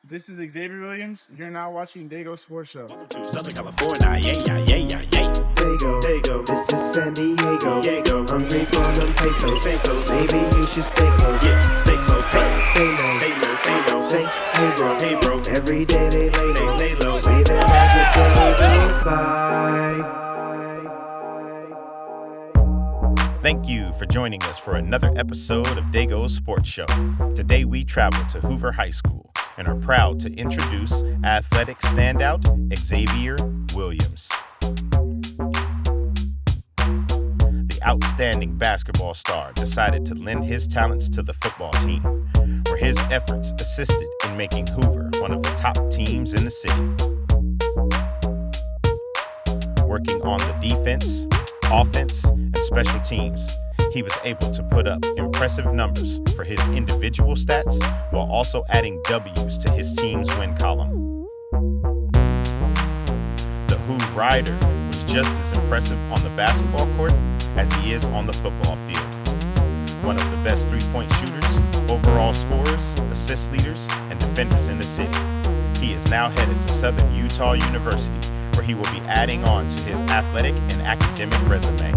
This is Exavier Williams. You're now watching Dago Sports Show. To Southern California, Dago. This is San Diego. Hungry for them pesos. Maybe you should stay close. Yeah, stay close. Hey, they know. Say, hey bro. Every day they lay low. Waving as the day goes by. Thank you for joining us for another episode of Dago's Sports Show. Today we travel to Hoover High School and are proud to introduce athletic standout Exavier Williams. The outstanding basketball star decided to lend his talents to the football team, where his efforts assisted in making Hoover one of the top teams in the city. Working on the defense, offense, and special teams, he was able to put up impressive numbers for his individual stats while also adding W's to his team's win column. The Hoover Rider was just as impressive on the basketball court as he is on the football field. One of the best three-point shooters, overall scorers, assist leaders, and defenders in the city. He is now headed to Southern Utah University, where he will be adding on to his athletic and academic resume.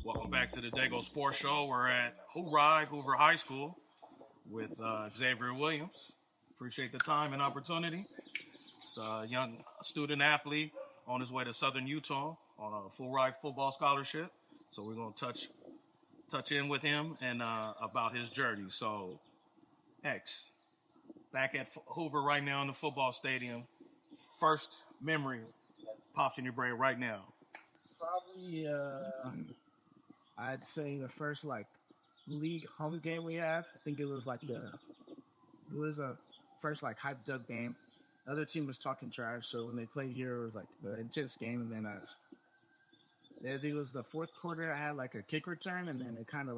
Welcome back to the Dago Sports Show. We're at Hoover High School with Exavier Williams. Appreciate the time and opportunity. It's a young student athlete on his way to Southern Utah on a full ride football scholarship. So we're going to touch in with him and about his journey. So, X, back at Hoover right now in the football stadium. First memory pops in your brain right now. Probably, I'd say the first league home game we had. I think it was a first hyped up game. The other team was talking trash, so when they played here, it was the intense game. And then I think it was the fourth quarter. I had a kick return, and then it kind of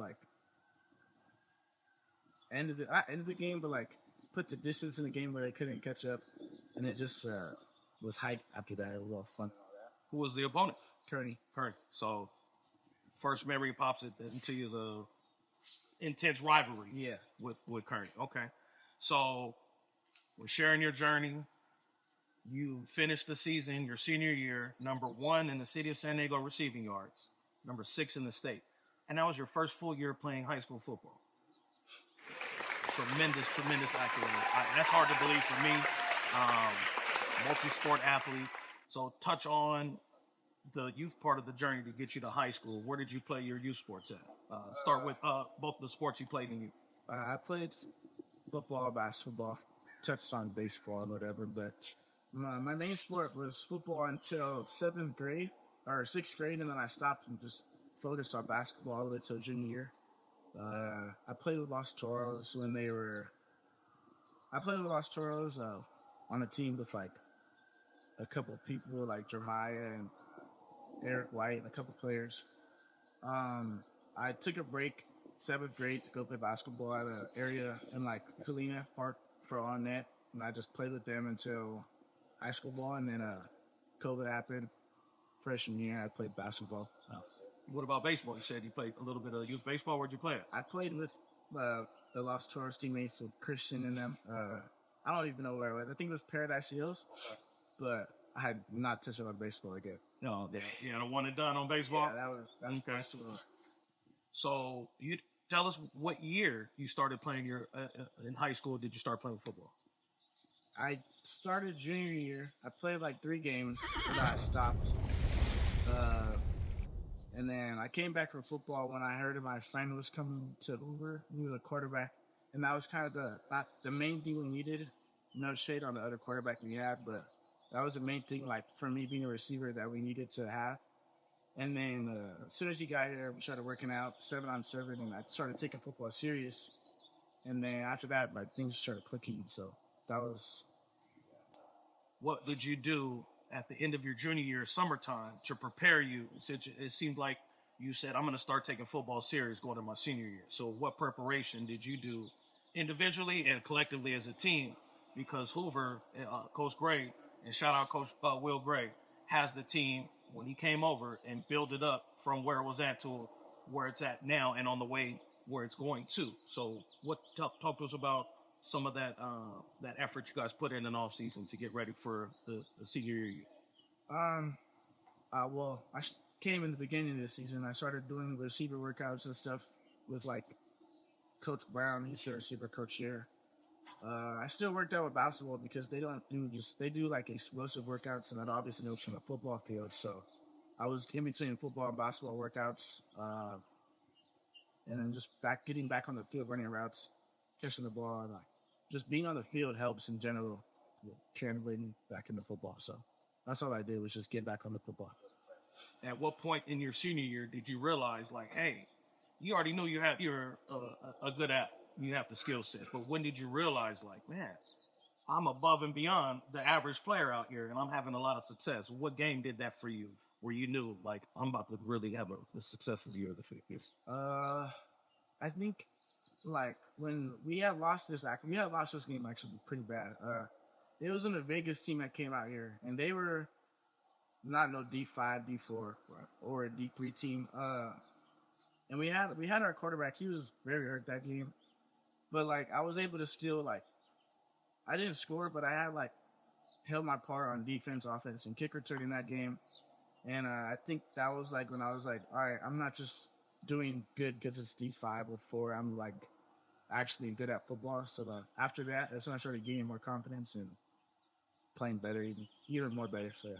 ended the game, but put the distance in the game where they couldn't catch up, and it just was hype after that. It was a little fun. Who was the opponent? Kearney. So, first memory pops into you as a intense rivalry. Yeah. With Kearney. Okay. So, we're sharing your journey. You finished the season, your senior year, number 1 in the city of San Diego receiving yards, number 6 in the state. And that was your first full year playing high school football. Tremendous accolade. That's hard to believe for me. Multi-sport athlete. So touch on the youth part of the journey to get you to high school. Where did you play your youth sports at? Start with both the sports you played in youth. I played football, basketball, touched on baseball and whatever, but my main sport was football until 6th grade, and then I stopped and just focused on basketball all the way till junior year. I played with Los Toros on a team with a couple of people like Jeremiah and Eric White and a couple players. I took a break 7th grade to go play basketball at an area in Helena Park for on net, and I just played with them until high school ball, and then COVID happened. Freshman year, I played basketball. What about baseball? You said you played a little bit of youth baseball. Where'd you play it? I played with the Los Toros teammates with Christian and them. I don't even know where it was. I think it was Paradise Hills, but I had not touched on baseball again. No, yeah, the one and done on baseball. Yeah, that's okay. First one. So you tell us what year you started playing in high school. Did you start playing football? I started junior year. I played 3 games, and I stopped. And then I came back for football when I heard my friend was coming to Hoover. He was a quarterback, and that was kind of the main thing we needed. No shade on the other quarterback we had, but that was the main thing, for me being a receiver that we needed to have. And then as soon as he got here, we started working out 7-on-7, and I started taking football serious. And then after that, things started clicking. So that was. What did you do at the end of your junior year, summertime, to prepare you? It seemed like you said, I'm going to start taking football serious going to my senior year. So what preparation did you do individually and collectively as a team? Because Hoover, Coach Gray, and shout out Coach Will Gray, has the team when he came over and built it up from where it was at to where it's at now and on the way where it's going to. So talk to us about some of that that effort you guys put in an off season to get ready for the senior year? Well, came in the beginning of the season. I started doing receiver workouts and stuff with like Coach Brown. He's the receiver coach here. I still worked out with basketball because they do like explosive workouts, and that obviously helps on the football field. So I was in between football and basketball workouts, and then just getting back on the field, running routes, catching the ball, and like just being on the field helps in general, translating back into football. So that's all I did was just get back on the football field. At what point in your senior year did you realize, like, hey, you already knew you're a good athlete, you have the skill set, but when did you realize, like, man, I'm above and beyond the average player out here, and I'm having a lot of success? What game did that for you, where you knew, like, I'm about to really have a successful year of the fitness? I think, like, when we had lost this game actually pretty bad. It was in the Vegas team that came out here, and they were not no D5, D4, or a D3 team. And we had our quarterback. He was very hurt that game, but like I was able to still like, I didn't score, but I had like held my part on defense, offense, and kick return in that game. And I think that was like when I was like, all right, I'm not just doing good because it's D5 or 4. I'm like actually good at football. So after that, that's when I started gaining more confidence and playing better, even more better. So yeah.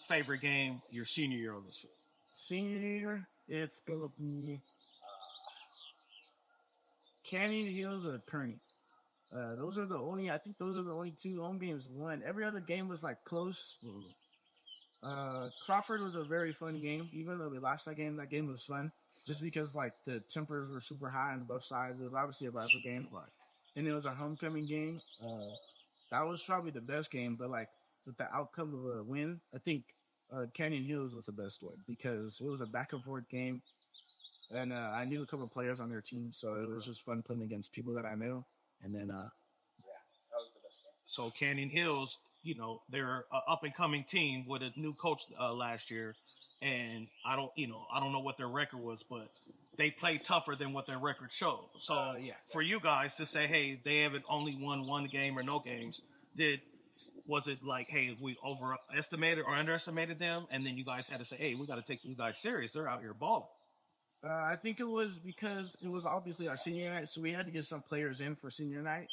Favorite game your senior year on this field? Senior year, it's gonna be Canyon Hills or Kearney. Those are the only 2 home games won. Every other game was like close. Crawford was a very fun game. Even though we lost that game was fun. Just because like the tempers were super high on both sides. It was obviously a rival game. And it was a homecoming game. That was probably the best game. But like with the outcome of a win, I think Canyon Hills was the best one because it was a back and forth game. And I knew a couple of players on their team, so it was just fun playing against people that I knew. And then, that was the best game. So Canyon Hills, they're an up and coming team with a new coach last year, and I don't know what their record was, but they played tougher than what their record showed. So for you guys to say, hey, they haven't only won one game or no games, was it like, hey, we overestimated or underestimated them, and then you guys had to say, hey, we got to take you guys serious. They're out here balling. I think it was because it was obviously our senior night, so we had to get some players in for senior night.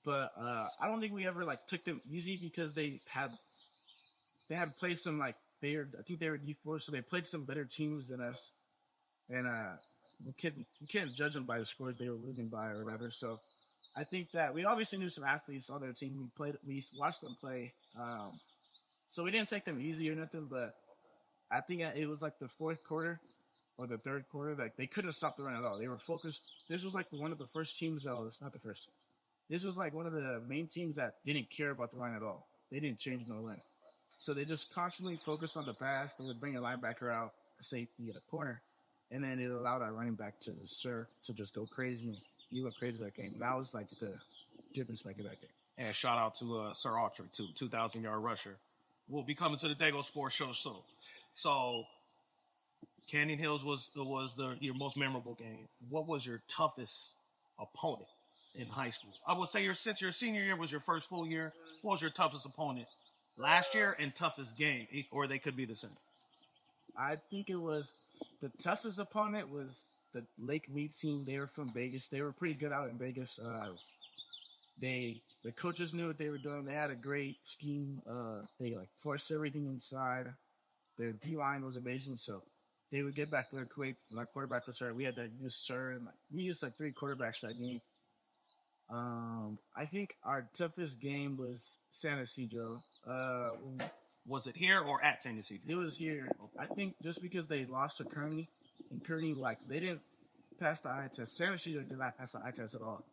But I don't think we ever like took them easy because they had played some I think they were D4, so they played some better teams than us, and you can't judge them by the scores they were losing by or whatever. So I think that we obviously knew some athletes on their team. We watched them play, so we didn't take them easy or nothing, but I think it was like the fourth quarter or the third quarter. Like they couldn't stop the run at all. They were focused. This was like one of the first teams that was not the first. This was like one of the main teams that didn't care about the run at all. They didn't change no run. So they just constantly focused on the pass. They would bring a linebacker out, a safety at a corner, and then it allowed our running back to just go crazy. He went crazy that game. That was like the difference maker that game. And shout out to Sir Autry too, 2,000-yard rusher. We'll be coming to the Dago Sports Show soon. So, Canyon Hills was your most memorable game. What was your toughest opponent in high school? I would say since your senior year was your first full year, what was your toughest opponent last year and toughest game? Or they could be the same. I think it was the toughest opponent was the Lake Mead team. They were from Vegas. They were pretty good out in Vegas. The coaches knew what they were doing. They had a great scheme. They forced everything inside. Their D-line was amazing, so they would get back there quick. When our quarterback was hurt, we had to use Sir, and we used 3 quarterbacks that game. I think our toughest game was San Ysidro. Was it here or at San Ysidro? It was here. I think just because they lost to Kearney, and Kearney, they didn't pass the eye test. San Ysidro did not pass the eye test at all.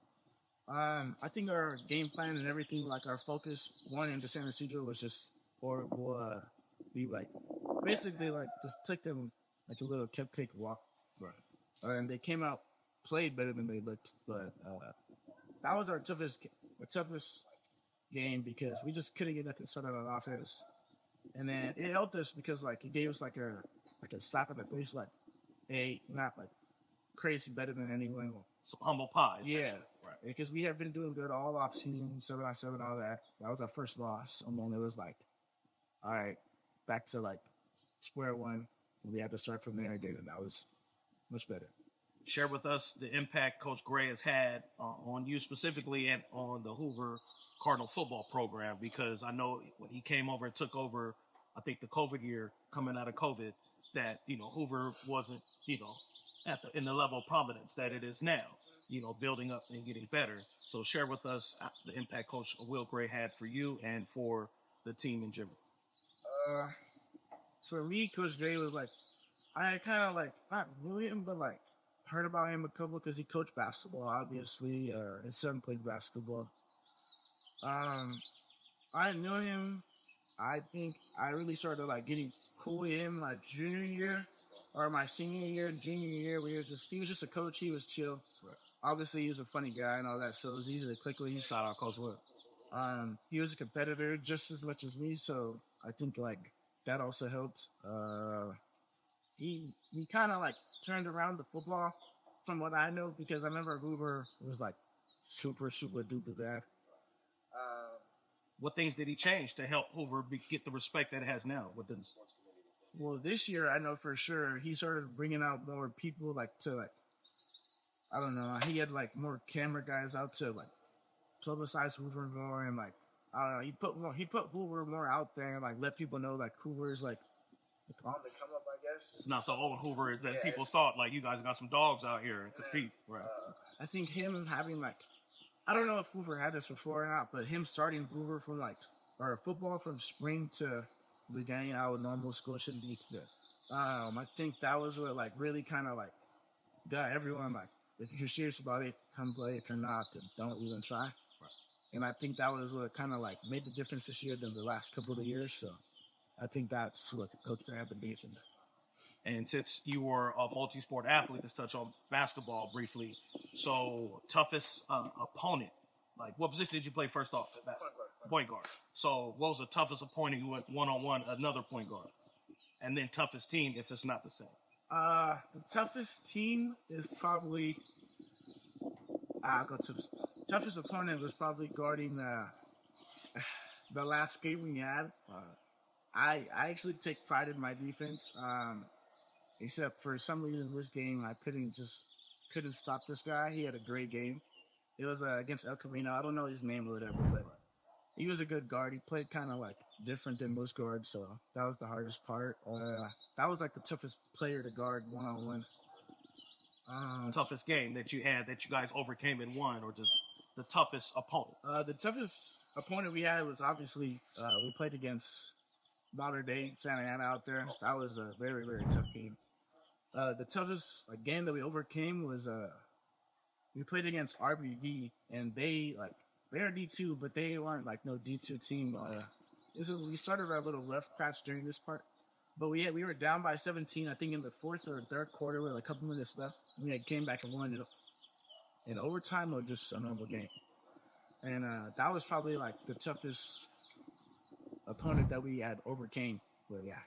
I think our game plan and everything, our focus going into San Ysidro was just horrible. We basically just took them a little cupcake walk, and they came out played better than they looked. But that was our toughest game because we just couldn't get nothing started on offense, and then it helped us because it gave us a slap in the face, hey, not crazy better than anyone. Some humble pie. Yeah, Right. because we have been doing good all off season, 7-on-7, all that. That was our first loss, and then it was like, all right, back to like square one. We had to start from there again, and that was much better. Share with us the impact Coach Gray has had on you specifically and on the Hoover Cardinal football program, because I know when he came over and took over, I think the COVID year, coming out of COVID, that, Hoover wasn't, in the level of prominence that it is now, building up and getting better. So share with us the impact Coach Will Gray had for you and for the team in general. For me, Coach Gray was like, I kind of like, not knew him, but like heard about him a couple because he coached basketball, obviously. His son played basketball. I knew him. I think I really started like getting cool with him like junior year or my senior year, junior year. He was just a coach. He was chill. Right. Obviously, he was a funny guy and all that, so it was easy to click with him. Shout out Coach Will. He was a competitor just as much as me, so I think like that also helped. He kind of like turned around the football from what I know, because I remember Hoover was like super duper bad. What things did he change to help Hoover get the respect that it has now within the sports community? Well, this year I know for sure he started bringing out more people I don't know. He had like more camera guys out to like publicize Hoover more, and like I don't know. He put Hoover more out there and like let people know like Hoover's like on the come up. I guess it's not the old Hoover that people thought like you guys got some dogs out here and compete. Right. I think him having like, I don't know if Hoover had this before or not, but him starting Hoover from or football from spring to beginning out of normal school shouldn't be good. I think that was what like really kind of like got everyone like, if you're serious about it, come play. If you're not, then don't even try. Right. And I think that was what kind of like made the difference this year than the last couple of years. So I think that's what Coach Gray had to be in. And since you were a multi-sport athlete, let's touch on basketball briefly. So, toughest opponent, like what position did you play first off at basketball? Point guard. So, what was the toughest opponent you went one-on-one, another point guard? And then toughest team if it's not the same? The toughest team is probably, toughest opponent was probably guarding the last game we had. I actually take pride in my defense, except for some reason this game I couldn't stop this guy. He had a great game. It was against El Camino. I don't know his name or whatever, but he was a good guard. He played kind of like different than most guards, so that was the hardest part. That was like the toughest player to guard one-on-one. Toughest game that you had that you guys overcame and won, or just the toughest opponent? The toughest opponent we had was obviously we played against Mater Dei, Santa Ana out there. That was a very, very tough game. The toughest game that we overcame was we played against RBV, and they're D2, but they weren't like no D2 team. We started our little rough patch during this part, but we were down by 17. I think in the fourth or third quarter with a couple minutes left. We came back and won it in overtime or just a normal game, and that was probably like the toughest opponent that we had overcame. But yeah.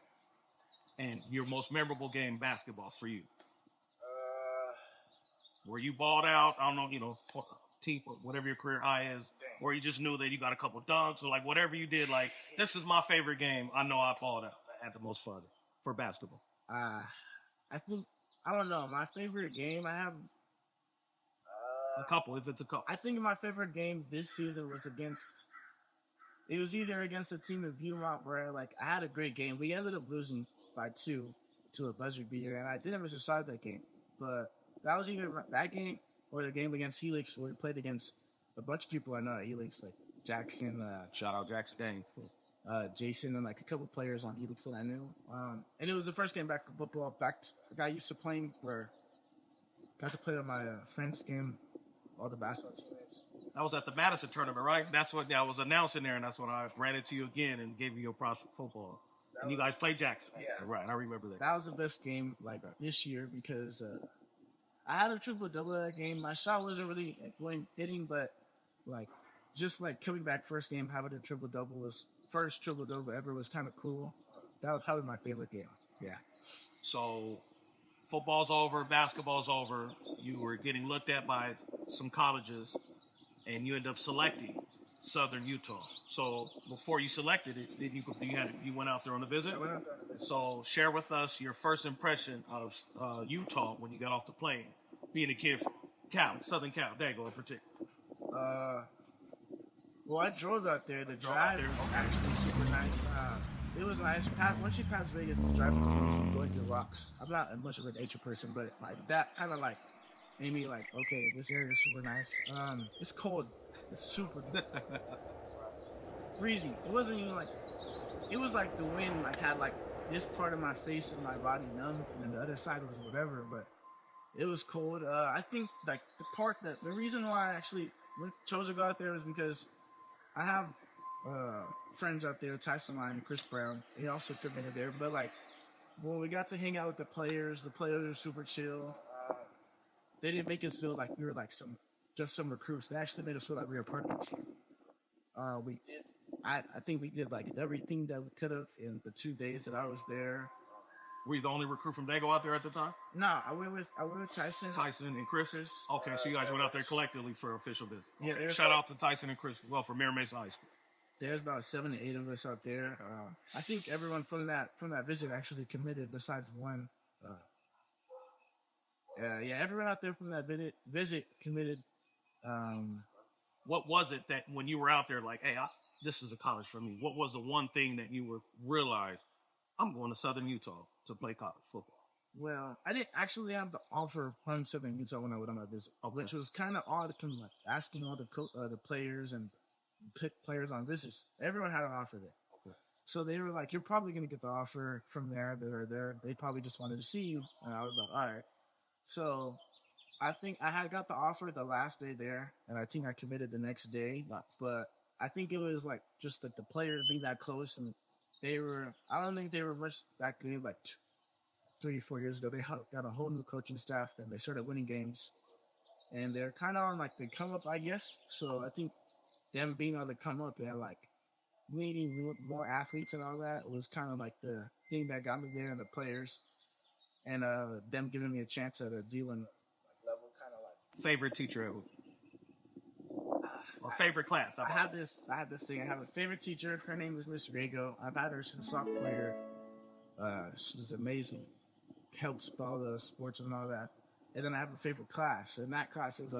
And your most memorable game basketball for you? Where you balled out, I don't know, team, whatever your career high is, or you just knew that you got a couple dunks, or like whatever you did, like this is my favorite game. I know I balled out. I had the most fun for basketball. I think, I don't know, my favorite game I have a couple, if it's a couple. I think my favorite game this season was it was either against a team in Viewmont where like I had a great game. We ended up losing by 2 to a buzzer beater, and I didn't even decide that game. But that was either that game or the game against Helix, where we played against a bunch of people I know at Helix, like Jackson, shout out Jackson, dang, Jason, and like a couple players on Helix that I knew. And it was the first game back from football. I got used to playing where I got to play on my friend's game, all the basketball teammates. That was at the Madison tournament, right? That's what I was announcing there, and that's when I ran it to you again and gave you your props for football. And you guys played Jackson. Yeah. Right, I remember that. That was the best game like this year because I had a triple-double that game. My shot wasn't really hitting, but like just like coming back first game, having a triple-double was first triple-double ever was kind of cool. That was probably my favorite game. Yeah. So football's over, basketball's over. You were getting looked at by some colleges, and you end up selecting Southern Utah. So before you selected it, then you went out there on a visit. I went out there on a visit. So share with us your first impression of Utah when you got off the plane, being a kid from Cali, Southern Cal, there you go in particular. Well, I drove out there. The drive was actually super nice. It was nice. Once you pass Vegas, the drive is easy going through rocks. I'm not much of a nature person, but like that kind of like made me like, okay, this area is super nice. It's cold. It's super freezing. It wasn't even like, it was like the wind like had like this part of my face and my body numb, and then the other side was whatever. But it was cold. I think like the reason why I actually chose to go out there was because I have friends out there, Tyson Line and Chris Brown. He also committed there. But like when we got to hang out with the players were super chill. They didn't make us feel like we were like some recruits. They actually made us feel like we were part of the team. I think we did like everything that we could have in the 2 days that I was there. Were you the only recruit from Dago out there at the time? No, I went with Tyson. Tyson and Chris. Okay, so you guys went out there collectively for official business. Yeah, shout out to Tyson and Chris. Well, from Mary Mason High School. There's about 7 to 8 of us out there. I think everyone from that visit actually committed, besides one. Everyone out there from that visit committed. What was it that when you were out there, like, hey, this is a college for me? What was the one thing that you realized, I'm going to Southern Utah to play college football? Well, I didn't actually have the offer from Southern Utah when I went on my visit, which was kind of odd, like asking all the players and pick players on visits. Everyone had an offer there. Okay. So they were like, you're probably going to get the offer from there. They probably just wanted to see you. And I was like, all right. So I think I had got the offer the last day there, and I think I committed the next day. But I think it was like just that the players being that close, and I don't think they were much that good. Like 3-4 years ago, they got a whole new coaching staff, and they started winning games. And they're kind of on like the come up, I guess. So I think them being on the come up and like needing more athletes and all that was kind of like the thing that got me there, and the players, and them giving me a chance at a D1 level, kind of like. Favorite teacher at Hoover? Or favorite class? I have this thing. I have a favorite teacher. Her name is Miss Rego. I've had her since sophomore year. She's amazing. Helps with all the sports and all that. And then I have a favorite class, and that class is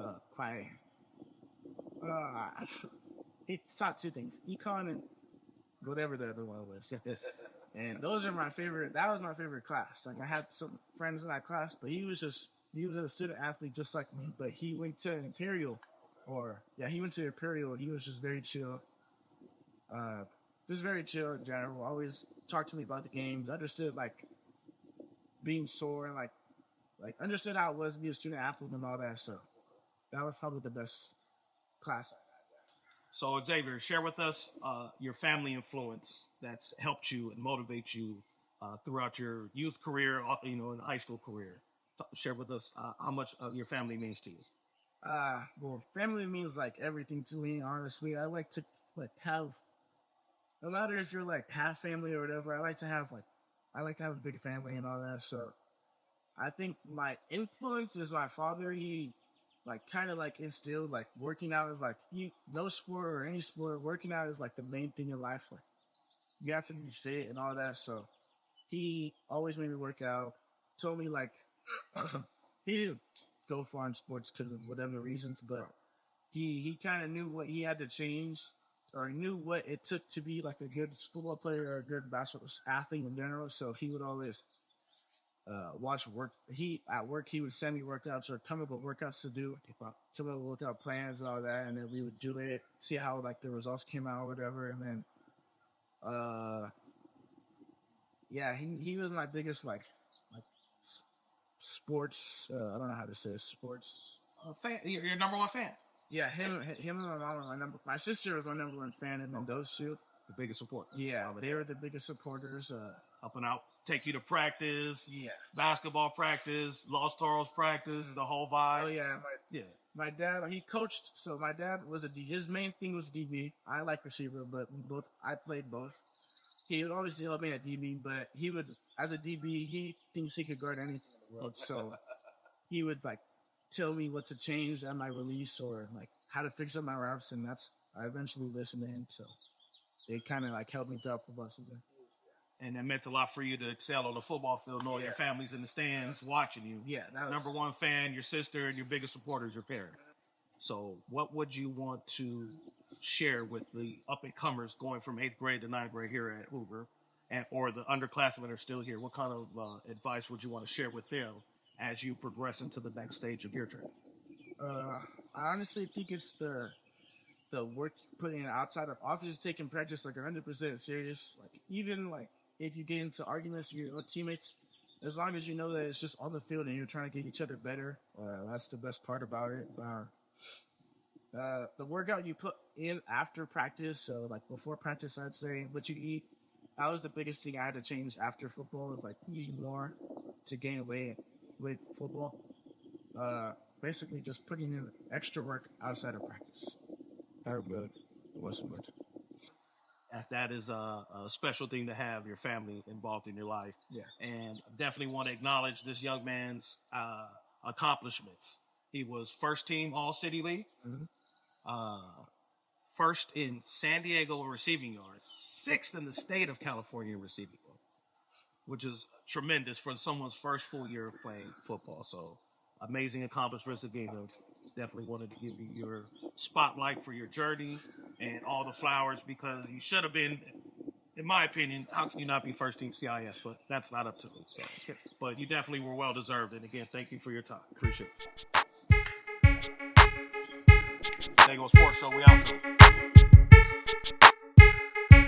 it's taught two things: econ and whatever the other one was. And those are my favorite. That was my favorite class. Like I had some friends in that class, but he was a student athlete just like me. But he went to Imperial, he went to Imperial, and he was just very chill. Just very chill in general. Always talked to me about the games. Understood like being sore and like understood how it was to be a student athlete and all that. So that was probably the best class I had. So Exavier, share with us your family influence that's helped you and motivate you throughout your youth career, and high school career. Share with us how much your family means to you. Well, family means like everything to me. Honestly, I like to have. No matter if you're like half family or whatever, I like to have a big family and all that. So I think my influence is my father. He kind of instilled working out is no sport or any sport. Working out is the main thing in life. Like you have to be fit and all that. So he always made me work out. Told me he didn't go far in sports because of whatever reasons, but he kind of knew what he had to change, or knew what it took to be a good football player or a good basketball athlete in general. So he would always watch work. At work he would send me workouts or come up with workouts to do, come up with workout plans and all that, and then we would do it, see how the results came out or whatever, and then he was my biggest sports. I don't know how to say it, sports fan. Your number one fan. Yeah, him and my mom were my number. My sister was my number one fan, and then those two, the biggest support. Yeah, they were the biggest supporters. Helping out, take you to practice. Yeah, basketball practice, Los Toros practice, the whole vibe. Oh yeah, my dad, he coached. So my dad was a D. His main thing was DB. I like receiver, but I played both. He would obviously help me at DB, but he would, as a DB, he thinks he could guard anything in the And so he would like tell me what to change at my release or like how to fix up my routes, and I eventually listened to him. So it kind of like helped me throughout football season. And that meant a lot for you to excel on the football field, knowing your family's in the stands watching you. Yeah, that was... Number one fan, your sister, and your biggest supporter is your parents. So what would you want to share with the up-and-comers going from 8th grade to 9th grade here at Hoover, or the underclassmen that are still here? What kind of advice would you want to share with them as you progress into the next stage of your journey? I honestly think it's the work putting outside of office, taking practice like 100% serious. Like even like if you get into arguments with your teammates, as long as you know that it's just on the field and you're trying to get each other better, that's the best part about it. The workout you put in after practice, so like before practice, I'd say what you eat. That was the biggest thing I had to change after football, was like eating more to gain weight with football. Basically just putting in extra work outside of practice. That really wasn't much. That is a special thing to have your family involved in your life. Yeah. And definitely want to acknowledge this young man's accomplishments. He was first team All-City League, first in San Diego receiving yards, 6th in the state of California receiving yards, which is tremendous for someone's first full year of playing football. So amazing accomplishments again. Definitely wanted to give you your spotlight for your journey and all the flowers, because you should have been, in my opinion, how can you not be first team CIS? But that's not up to me. So, but you definitely were well deserved. And again, thank you for your time. Appreciate it. Dago Sports Show, we out.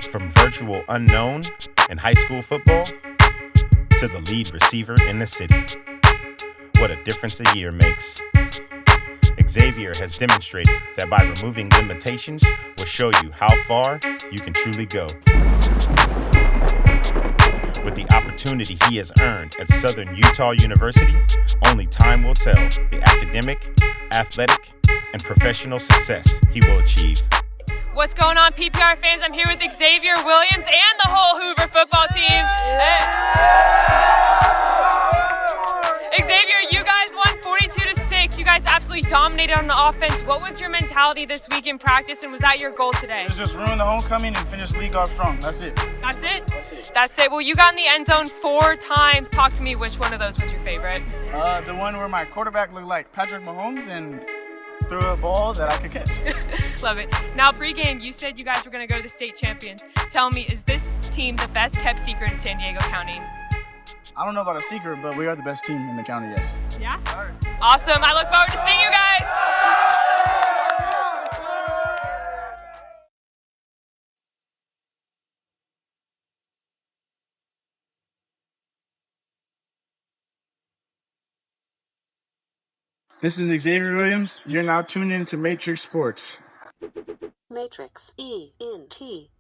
From virtual unknown in high school football to the lead receiver in the city. What a difference a year makes. Exavier has demonstrated that by removing limitations will show you how far you can truly go. With the opportunity he has earned at Southern Utah University, only time will tell the academic, athletic, and professional success he will achieve. What's going on, PPR fans? I'm here with Exavier Williams and the whole Hoover football team. Exavier, you guys won 42-6. You guys absolutely dominated on the offense. What was your mentality this week in practice, and was that your goal today? It's just ruin the homecoming and finish the league off strong. That's it. That's it? That's it. Well, you got in the end zone 4 times. Talk to me, which one of those was your favorite? The one where my quarterback looked like Patrick Mahomes and threw a ball that I could catch. Love it. Now, pregame, you said you guys were going to go to the state champions. Tell me, is this team the best kept secret in San Diego County? I don't know about a secret, but we are the best team in the county, yes. Yeah? Awesome. I look forward to seeing you guys. This is Exavier Williams. You're now tuned in to Matrix Sports. Matrix ENT.